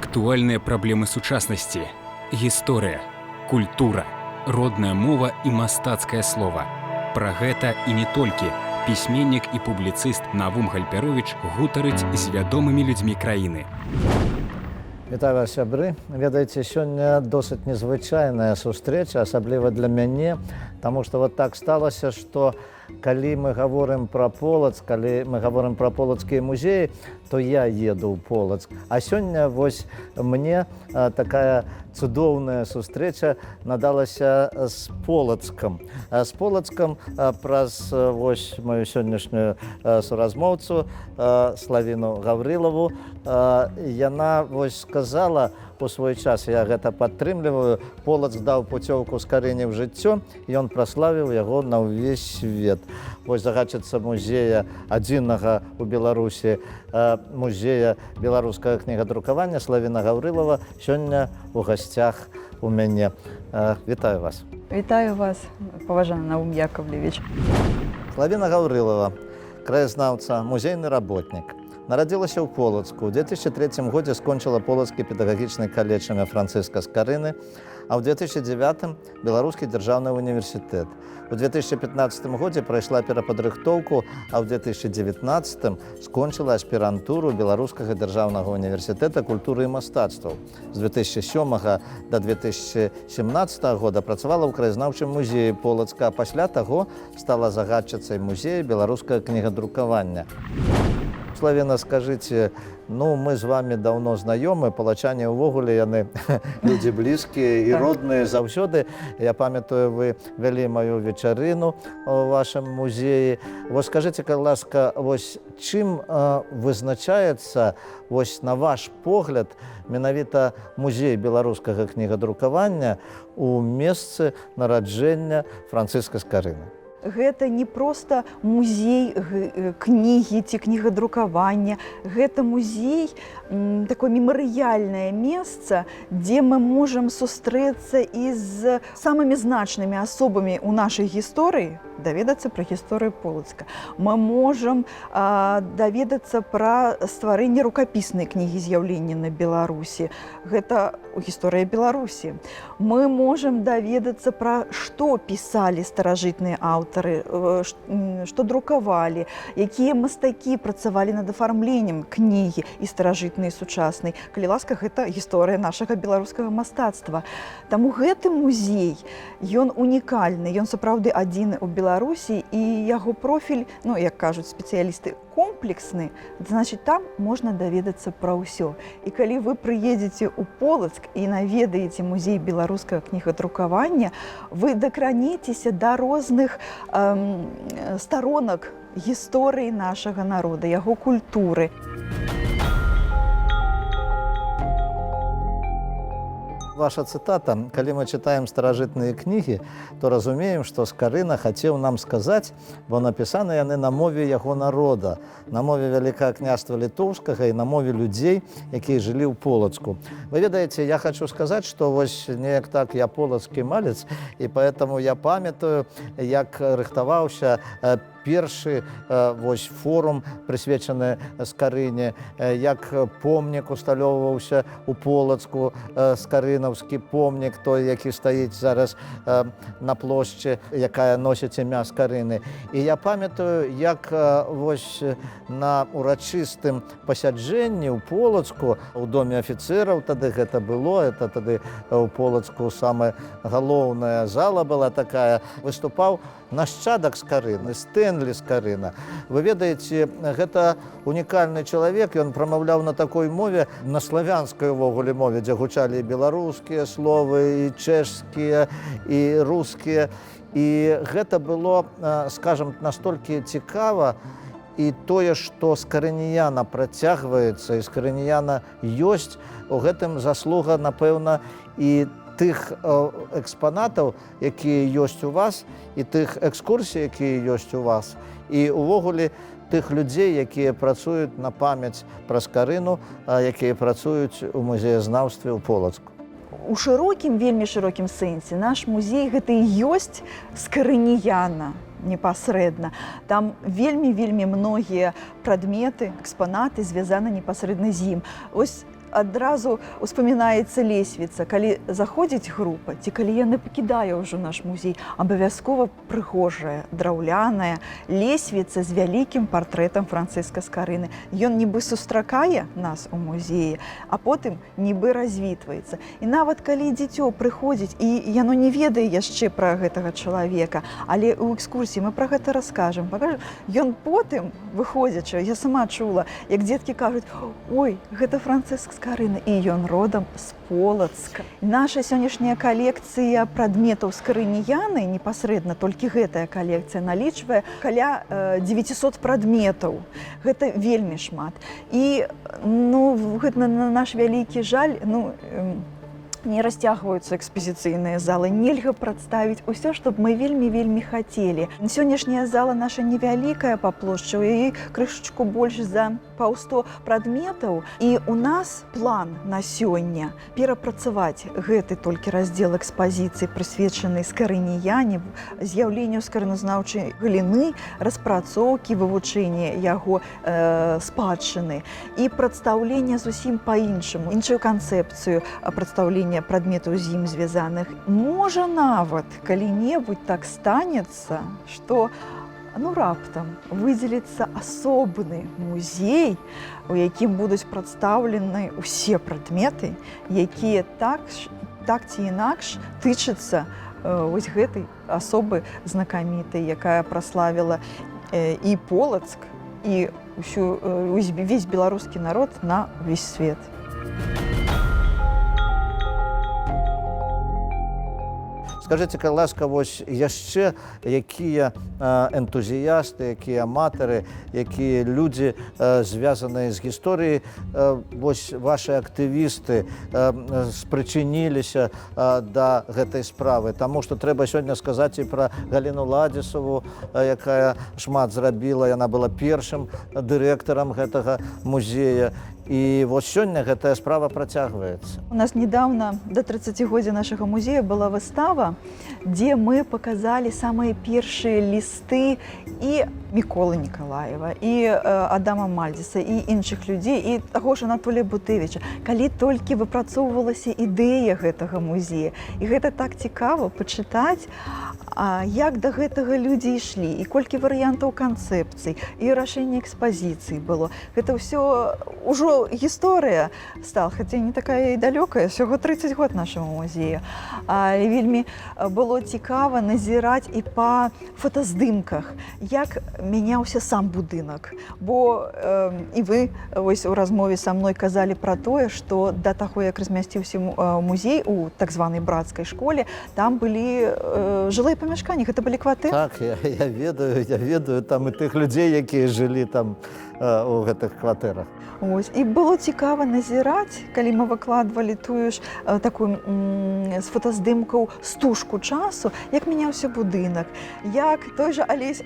Актуальныя праблемы сучаснасці, гісторыя, культура, родная мова і мастацкае слова. Пра гэта і не толькі пісьменнік і публіцыст Навум Гальперовіч гутарыць з вядомымі людзьмі краіны. Вітаю вас, сябры. Ведаеце, сёння досыць незвычайная сустрэча, асабліва для мяне, таму што вот так сталася, што калі мы гаворым пра Полацк, калі мы гаворым пра полацкія музеі, то я еду ў Полацк. А сёння вось мне такая цудоўная сустрэча надалася з Полацкам. З Полацкам праз вось маю сённяшнюю суразмоўцу Славіну Гаврылаву. Яна вось сказала у свой час, я гэта падтрымліваю, Полацк даў пуцёўку з Карыне ў жыццё, і ён праславіў яго на ўвесь свет. Вось загадчыца музея адзінага ў Беларусі, музея беларускага кнігадрукавання Славіна Гаврылава сёння ў гасцях у мяне. Вітаю вас. Вітаю вас, паважаны Навум Яковлевич. Славіна Гаврылава, краязнаўца, музейны работнік. Нарадзілася ў Полацку. У 2003 годзе скончыла Полацкі педагагічны каледж імя Францыска Скарыны, а ў 2009 Беларускі дзяржаўны універсітэт. У 2015 годзе прайшла перападрыхтоўку, а ў 2019 скончыла аспірантуру Беларускага дзяржаўнага універсітэта культуры і мастацтваў. З 2007 до 2017 года працавала ў краязнаўчым музеі Полацка, а пасля таго стала загадчыцай музея беларускага кнігадрукавання. Славіна, скажыце, мы з вами даўно знаёмы, палачане ўвогуле яны людзі блізкія і родныя заўсёды. Я памятаю, вы вялі маю вечарыну у вашым музеі. Вось скажыце, калі ласка, вось чым вызначаецца, вось на ваш погляд, менавіта музей беларускага кнігадрукавання у месцы нараджэння Францыска Скарыны? Гэта не проста музей кнігі ці кнігадрукавання. Гэта музей, такое мемарыяльнае месца, дзе мы можам сустрэцца і з самымі значнымі асобамі ў нашай гісторыі, даведацца пра гісторыю Полацка. Мы можам даведацца пра стварэнне рукапіснай кнігі з'яўлення на Беларусі. Гэта гісторыя Беларусі. Мы можам даведацца пра што пісалі старажытныя аўтары, што друкавалі, якія мастакі працавалі над афармленнем кнігі і старажытнай, і сучаснай. Калі ласка, гэта гісторыя нашага беларускага мастацтва. Таму гэты музей, ён унікальны, ён сапраўды адзіны ў Беларусі, і яго профіль, як кажуць спецыялісты, комплексны, значыць, там можна даведацца пра ўсё. І калі вы прыедзеце ў Полацк і наведаеце музей беларускага кнігадрукавання, вы дакранецеся да розных старонак гісторыі нашага народа, яго культуры. Ваша цытата, калі мы чытаем старажытныя кнігі, то разумеем, што Скарына хацеў нам сказаць, бо напісаны яны на мове яго народа, на мове Вялікага княства Літоўскага і на мове людзей, якія жылі ў Полацку. Вы ведаеце, я хочу сказаць, што вось неяк так я полацкі малец, і поэтому я памятаю, як рыхтаваўся першы форум, прысвечаны Скарыне, як помнік усталёўваўся у Полацку, скарынаўскі помнік, той, які стаіць зараз на плошчы, якая носіць імя Скарыны. І я памятаю, як на урачыстым пасяджэнні ў Полацку, у доме афіцэраў тады гэта было, это тады ў Полацку самая галоўная зала была такая, выступаў нашчадак Скарыны, Стэнлі Скарына. Вы ведаеце, гэта унікальны чалавек, ён прамаўляў на такой мове, на славянскай увогуле мове, дзе гучалі і беларускія словы, і чэшскія, і рускія. І гэта было, скажам, настолькі цікава, і тое, што скарыніяна працягваецца, і скарыніяна ёсць, у гэтым заслуга, напэўна, і тых экспанатаў, якія ёсць у вас, і тых экскурсій, якія ёсць у вас, і увогуле тых людзей, якія працуюць на памяць пра Скарыну, якія працуюць у музеязнаўстве ў Полацку. У шырокім, вельмі шырокім сэнсе наш музей гэта і ёсць скарыніяна непасрэдна. Там вельмі многія прадметы, экспанаты звязаны непасрэдна з ім. Вось адразу успамінаецца лесвіца, калі заходзіць група, ці калі яны пакідае ўжо наш музей, абавязкова прыгожая, драўляная лесвіца з вялікім партрэтам Францыска Скарыны. Ён нібы сустракае нас у музеі, а потым нібы развітваецца. І нават калі дзіцё прыходзіць, і яно не ведае яшчэ пра гэтага чалавека, але ў экскурсіі мы пра гэта раскажам, пакажам. Ён потым, выходзячы, я сама чула, як дзеткі кажуць: «Ой, гэта Францыск Скарыны, і ён родам з Полацка». Наша сённяшняя калекцыя прадметаў скарыніяны, непасрэдна толькі гэтая калекцыя, налічвае каля 900 прадметаў. Гэта вельмі шмат. І гэта на наш вялікі жаль, не расцягваюцца экспазіцыйныя залы, нельга прадставіць усё, што б мы вельмі хацелі. Сённяшняя зала наша невялікая па плошчы, у яе крышачку больш за паўсто прадметаў. І у нас план на сёння перапрацаваць гэты толькі раздзел экспазіцыі, прысвечаны скарыніяне, з'яўленню скарыназнаўчай галіны, распрацоўкі, вывучэння яго спадчыны і прадстаўлення зусім па-іншаму, іншую канцэпцыю прадстаўлення прадметаў з ім звязаных. Можа нават калі-небудзь так станецца, што раптам выдзеліцца асобны музей, у якім будуць прадстаўлены ўсе прадметы, якія так ці інакш тычацца вось гэтай асобы знакамітай, якая праславіла і Полацк, і весь беларускі народ на ўвесь свет. Скажыце, калі ласка, вось яшчэ якія энтузіясты, якія аматары, якія людзі, звязаныя з гісторыяй, вось вашы актывісты спрычыніліся да гэтай справы. Таму што трэба сёння сказаць і пра Галіну Ладзісаву, якая шмат зрабіла, яна была першым дырэктарам гэтага музея. І вось сёння гэтая справа працягваецца. У нас недавно, да 30-годдзя нашага музея, была выстава, дзе мы паказалі самыя першыя лісты і Міколы Нікалаева, і Адама Мальдзіса, і іншых людзей, і таго ж Анатолія Бутэвіча, калі толькі выпрацоўвалася ідэя гэтага музея. І гэта так цікава пачытаць, як да гэтага людзі ішлі, і колькі варыянтаў канцэпцый, і рашэння экспазіцыі было. Гэта ўсё ўжо гісторыя стала, хаця не такая і далёкая, всього 30 год нашаму музею. Але вельмі было цікава назіраць і па фотаздымках, як мяняўся сам будынак. Бо і вы вось у размове са мной казалі пра тое, што да таго, як размясціўся музей у так званай брацкай школе, там былі жылыя памяшканні, гэта былі кватэры. Так, я ведаю там і тых людзей, якія жылі там у гэтых кватэрах. Ось. І было цікава назіраць, калі мы выкладвалі тую ж такую з фотаздымкаў стужку часу, як мяняўся будынак, як той жа Алесь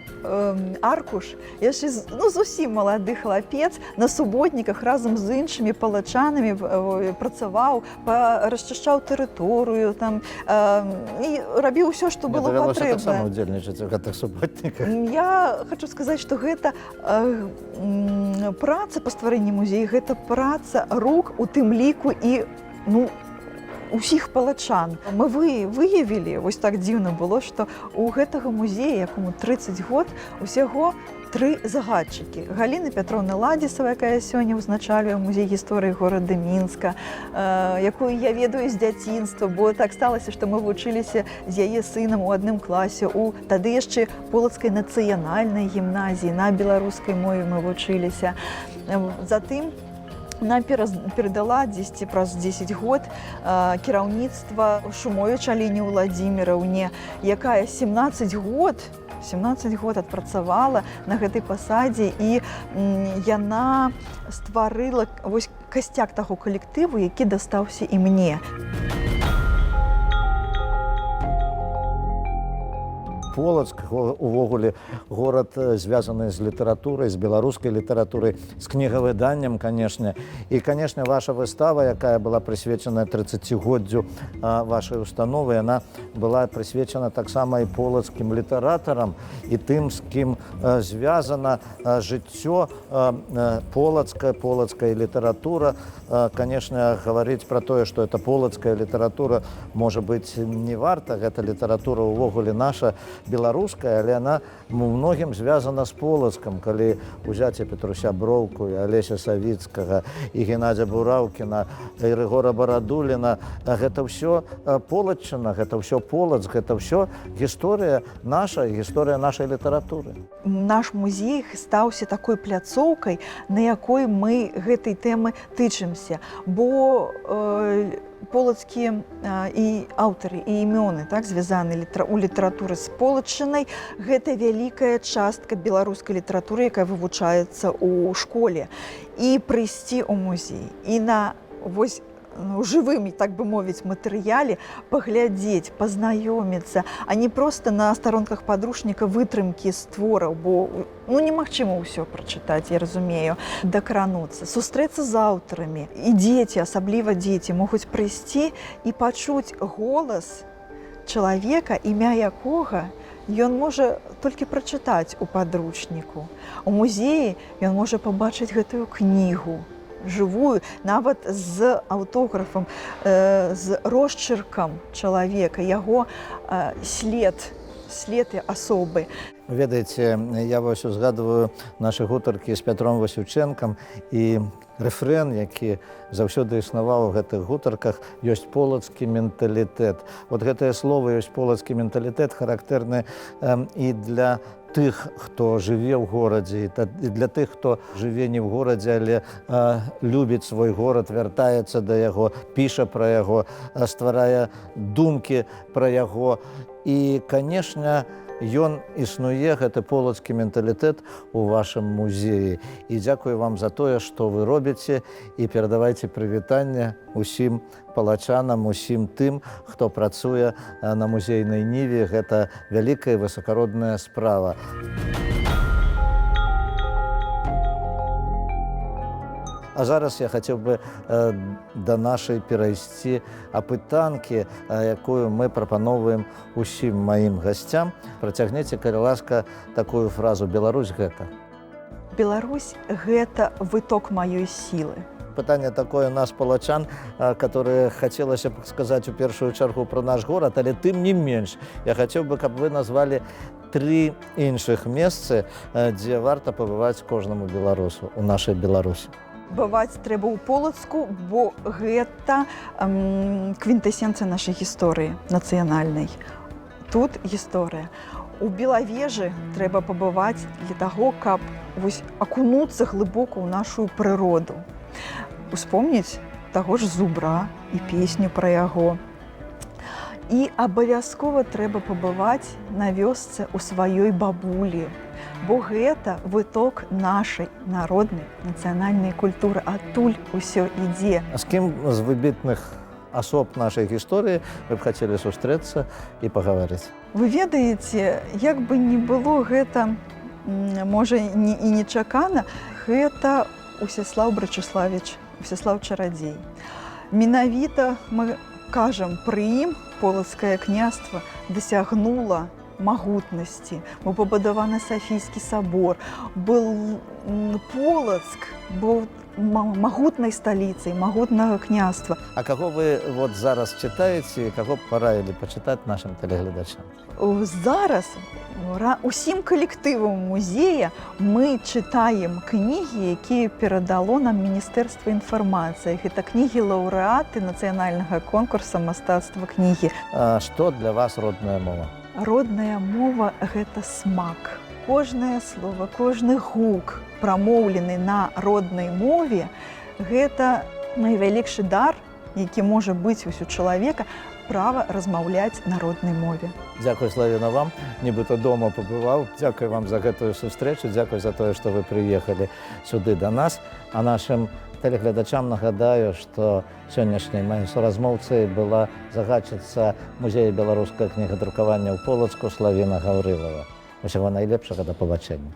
Аркуш, яшчэ зусім малады хлапец, на суботніках разам з іншымі палачанамі працаваў, расчышчаў тэрыторыю там, і рабіў усё, што было патрэбна. Давялося таксама ўдзельнічаць у гэтых суботніках. Я хочу сказаць, што гэта праца па стварэнні музея, гэта праца рук, у тым ліку і усіх палачан. Мы выявілі, вось так дзіўна было, што у гэтага музея, якому 30 год, усяго 3 загадчыкі. Галіна Пятроўна Ладзісава, якая сёння ўзначальвае музей гісторыі горада Мінска, якую я ведаю з дзяцінства, бо так сталася, што мы вучыліся з яе сынам у адным класе, у тады яшчэ Полацкай нацыянальнай гімназіі, на беларускай мове мы вучыліся. Затым нам перадала праз 10 год кіраўніцтва Шумовіч Аліне Ўладзіміраўне, якая 17 год адпрацавала на гэтай пасадзе, і яна стварыла вось касцяк таго калектыву, які дастаўся і мне. Полацк, увогуле горад звязаны з літаратурай, з беларускай літаратурай, з кнігавыданнем, канешне. І, канешне, ваша выстава, якая была прысвечана 30годдзю вашай установы, яна была прысвечана таксама і полацкім літаратарам, і тым, з кім звязана жыццё полацкая літаратура. Канешне, гаварыць пра тое, што это полацкая літаратура, можа быць, не варта. Гэта літаратура ўвогуле наша, беларуская, але яна многім звязана з Полацкам. Калі ўзяць Петруся Броўку, і Алеся Савіцкага, і Геннадзя Бураўкіна, і Рыгора Барадуліна, гэта ўсё полацчына, гэта ўсё Полацк, гэта ўсё гісторыя наша, гісторыя нашай літаратуры. Наш музей стаўся такой пляцоўкай, на якой мы гэтай тэмы тычымся, бо полацкія і аўтары, і імёны, так, звязаны у літаратуры з полацчынай, гэта вялікая частка беларускай літаратуры, якая вывучаецца ў школе. І прыйсці ў музей, і на вось жывым, так бы мовіць, матэрыяле паглядзець, пазнаёміцца, а не проста на старонках падручніка вытрымкі з твораў, бо немагчыма ўсё прачытаць, я разумею, дакрануцца, сустрэцца з аўтарамі. І дзеці, асабліва дзеці, могуць прыйсці і пачуць голас чалавека, імя якога ён можа толькі прачытаць у падручніку. У музеі ён можа пабачыць гэтую кнігу, жывую, нават з аўтографам, з росчыркам чалавека, яго след асобы. Ведаеце, я вось узгадываю нашы гутаркі з Пятром Васючэнкам, і рэфрэн, які заўсёды існаваў у гэтых гутарках, ёсць полацкі менталітэт. Вот гэтае слово «ёсць полацкі менталітэт» характэрны і для тых, хто жыве ў горадзе, і для тых, хто жыве не ў горадзе, але любіць свой горад, вяртаецца да яго, піша пра яго, стварае думкі пра яго. І, канешне, ён існуе, гэты полацкі менталітэт у вашым музеі. І дзякую вам за тое, што вы робіце, і перадавайце прывітанне усім палачанам, усім тым, хто працуе на музейнай ніве. Гэта вялікая высакародная справа. А зараз я хацеў бы да нашай перайсці апытанкі, якую мы прапаноўваем усім маім гасцям. Працягнеце, калі ласка, такую фразу «Беларусь гэта». Беларусь – гэта выток маёй сілы. Пытанне такое нас, палачан, которое хацелася б сказаць у першую чаргу пра наш горад, але тым не менш. Я хацеў бы, каб вы назвалі 3 іншых месцы, дзе варта пабываць кожнаму беларусу у нашай Беларусі. Бываць трэба ў Полацку, бо гэта квінтэсенцыя нашай гісторыі нацыянальнай. Тут гісторыя. У Белавежы трэба пабываць для таго, каб акунуцца глыбока ў нашу прыроду. Успомніць таго ж зубра і песню пра яго. І абавязкова трэба пабываць на вёсцы ў сваёй бабулі, бо гэта выток нашай народнай нацыянальнай культуры. Адтуль усё ідзе. А з кім з выбітных асоб нашай гісторыі вы б хацелі сустрэцца і пагаварыць? Вы ведаеце, як бы не было гэта, можа, і нечакана, гэта Усяслаў Брачыславіч, Усяслаў Чарадзей. Менавіта мы кажам, пры ім полацкае княства дасягнула магутнасці. Бо пабудаваны Сафійскі сабор, быў Полацк, быў магутнай сталіцай, магутнага княства. А каго вы вот зараз чытаеце, каго б параілі пачытаць нашым тэлегледачам? Зараз усім калектывам музея мы чытаем кнігі, якія перадало нам Міністэрства інфармацыі. Гэта кнігі-лаўрэаты нацыянальнага конкурса мастацтва кнігі. Што для вас родная мова? Родная мова – гэта смак. Кожнае слово, кожны гук, прамоўлены на роднай мове, гэта найвялікшы дар, які можа быць у чалавека, права размаўляць на роднай мове. Дзякуй, Славіна, вам. Нібыта дома пабываў. Дзякуй вам за гэтую сустрэчу. Дзякуй за тое, што вы прыехалі сюды да нас. А нашым Тэлегледачам нагадаю, што сённяшняй маёй суразмоўцай была загадчыца музея беларускага кнігадрукавання ў Полацку Славіна Гаўрылава. Усяго найлепшага, да пабачэння.